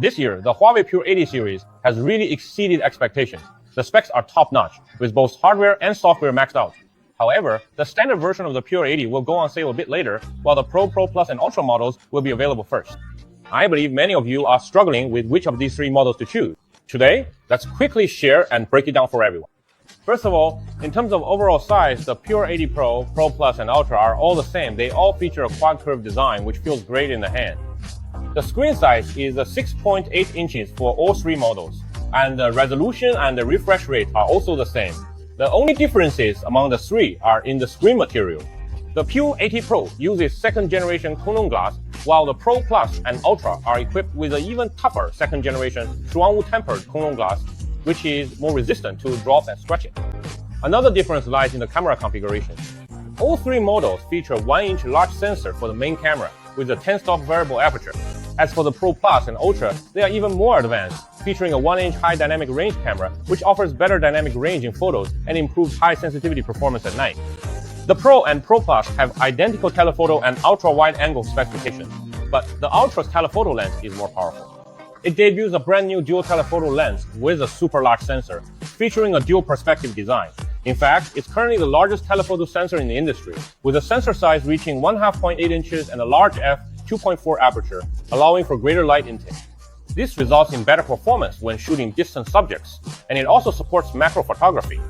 This year, the Huawei Pure 80 series has really exceeded expectations. The specs are top-notch, with both hardware and software maxed out. However, the standard version of the Pure 80 will go on sale a bit later, while the Pro, Pro Plus, and Ultra models will be available first. I believe many of you are struggling with which of these three models to choose. Today, let's quickly share and break it down for everyone. First of all, in terms of overall size, the Pure 80 Pro, Pro Plus, and Ultra are all the same. They all feature a quad curve design, which feels great in the hand. The screen size is 6.8 inches for all three models, and the resolution and the refresh rate are also the same. The only differences among the three are in the screen material. The Pure 80 Pro uses second-generation Hongmeng glass, while the Pro Plus and Ultra are equipped with an even tougher second-generation Huawei-tempered Hongmeng glass, which is more resistant to drops and scratching. Another difference lies in the camera configuration. All three models feature a 1-inch large sensor for the main camera, with a 10-stop variable aperture. As for the Pro Plus and Ultra, they are even more advanced, featuring a 1-inch high dynamic range camera, which offers better dynamic range in photos and improves high sensitivity performance at night. The Pro and Pro Plus have identical telephoto and ultra-wide-angle specifications, but the Ultra's telephoto lens is more powerful. It debuts a brand new dual telephoto lens with a super large sensor, featuring a dual perspective design. In fact, it's currently the largest telephoto sensor in the industry, with a sensor size reaching 1/2.8 inches and a large f/2.4 aperture, allowing for greater light intake. This results in better performance when shooting distant subjects, and it also supports macro photography.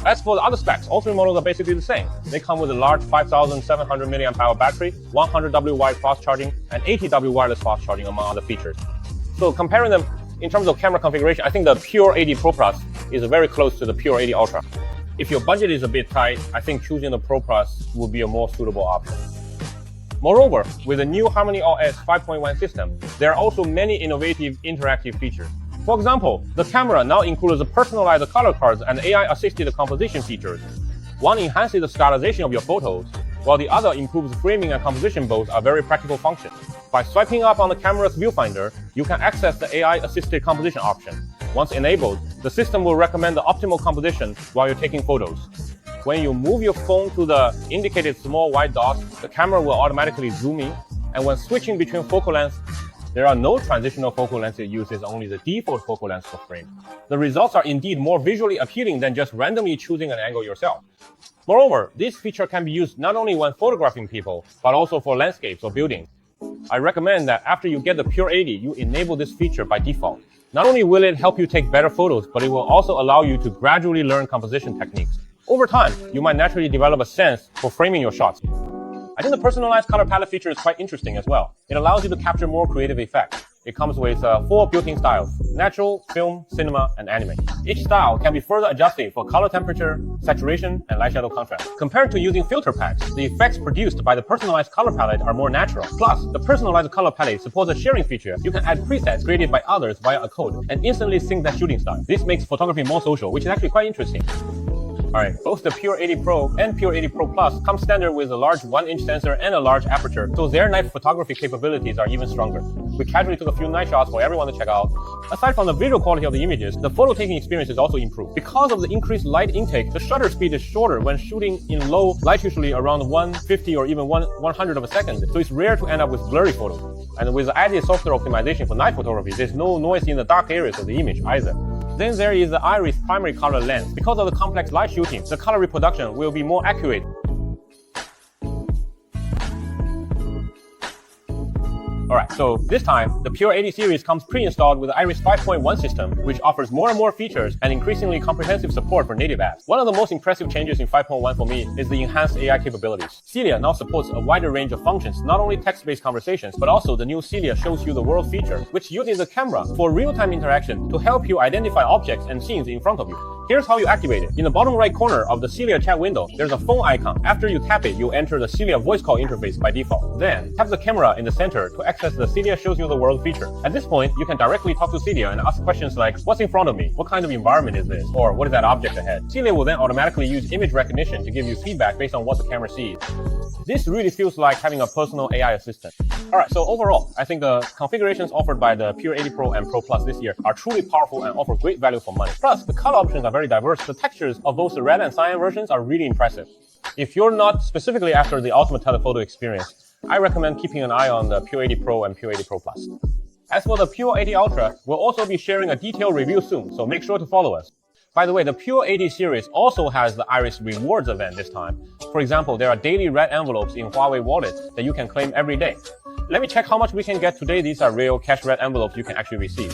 As for the other specs, all three models are basically the same. They come with a large 5,700 mAh battery, 100W wide fast charging, and 80W wireless fast charging, among other features. So comparing them in terms of camera configuration, I think the Pure 80 Pro Plus is very close to the Pure 80 Ultra. If your budget is a bit tight, I think choosing the Pro Plus will be a more suitable option. Moreover, with the new HarmonyOS 5.1 system, there are also many innovative interactive features. For example, the camera now includes personalized color cards and AI-assisted composition features. One enhances the stylization of your photos, while the other improves framing and composition. Both are very practical functions. By swiping up on the camera's viewfinder, you can access the AI-assisted composition option. Once enabled, the system will recommend the optimal composition while you're taking photos. When you move your phone to the indicated small white dot, the camera will automatically zoom in, and when switching between focal lengths, there are no transitional focal lengths. It uses only the default focal length for frame. The results are indeed more visually appealing than just randomly choosing an angle yourself. Moreover, this feature can be used not only when photographing people, but also for landscapes or buildings. I recommend that after you get the Pure 80, you enable this feature by default. Not only will it help you take better photos, but it will also allow you to gradually learn composition techniques. Over time, you might naturally develop a sense for framing your shots. I think the personalized color palette feature is quite interesting as well. It allows you to capture more creative effects. It comes with 4 built-in styles: natural, film, cinema, and anime. Each style can be further adjusted for color temperature, saturation, and light shadow contrast. Compared to using filter packs, the effects produced by the personalized color palette are more natural. Plus, the personalized color palette supports a sharing feature. You can add presets created by others via a code and instantly sync that shooting style. This makes photography more social, which is actually quite interesting. Alright, both the Pure 80 Pro and Pure 80 Pro Plus come standard with a large 1-inch sensor and a large aperture, so their night photography capabilities are even stronger. We casually took a few night shots for everyone to check out. Aside from the visual quality of the images, the photo taking experience is also improved. Because of the increased light intake, the shutter speed is shorter when shooting in low light, usually around 150 or even 100 of a second, so it's rare to end up with blurry photos. And with added software optimization for night photography, there's no noise in the dark areas of the image either. Then there is the Iris primary color lens. Because of the complex light shooting, the color reproduction will be more accurate. Alright, so this time, the Pure 80 series comes pre-installed with the Iris 5.1 system, which offers more and more features and increasingly comprehensive support for native apps. One of the most impressive changes in 5.1 for me is the enhanced AI capabilities. Celia now supports a wider range of functions, not only text-based conversations, but also the new Celia Shows You the World feature, which uses the camera for real-time interaction to help you identify objects and scenes in front of you. Here's how you activate it. In the bottom right corner of the Celia chat window, there's a phone icon. After you tap it, you'll enter the Celia voice call interface by default. Then, tap the camera in the center to access the Celia Shows You the World feature. At this point, you can directly talk to Celia and ask questions like, what's in front of me? What kind of environment is this? Or what is that object ahead? Celia will then automatically use image recognition to give you feedback based on what the camera sees. This really feels like having a personal AI assistant. Alright, so overall, I think the configurations offered by the Pure 80 Pro and Pro Plus this year are truly powerful and offer great value for money. Plus, the color options are very diverse. The textures of both the red and cyan versions are really impressive. If you're not specifically after the ultimate telephoto experience, I recommend keeping an eye on the Pure 80 Pro and Pure 80 Pro Plus. As for the Pure 80 Ultra, we'll also be sharing a detailed review soon, so make sure to follow us. By the way, the Pure 80 series also has the Iris Rewards event this time. For example, there are daily red envelopes in Huawei Wallet that you can claim every day. Let me check how much we can get today. These are real cash red envelopes you can actually receive.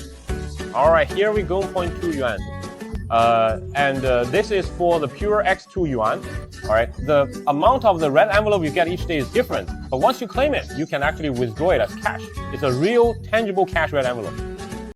Alright, here we go, 0.2 yuan. This is for the Pure X2 yuan. Alright, the amount of the red envelope you get each day is different, but once you claim it, you can actually withdraw it as cash. It's a real, tangible cash red envelope.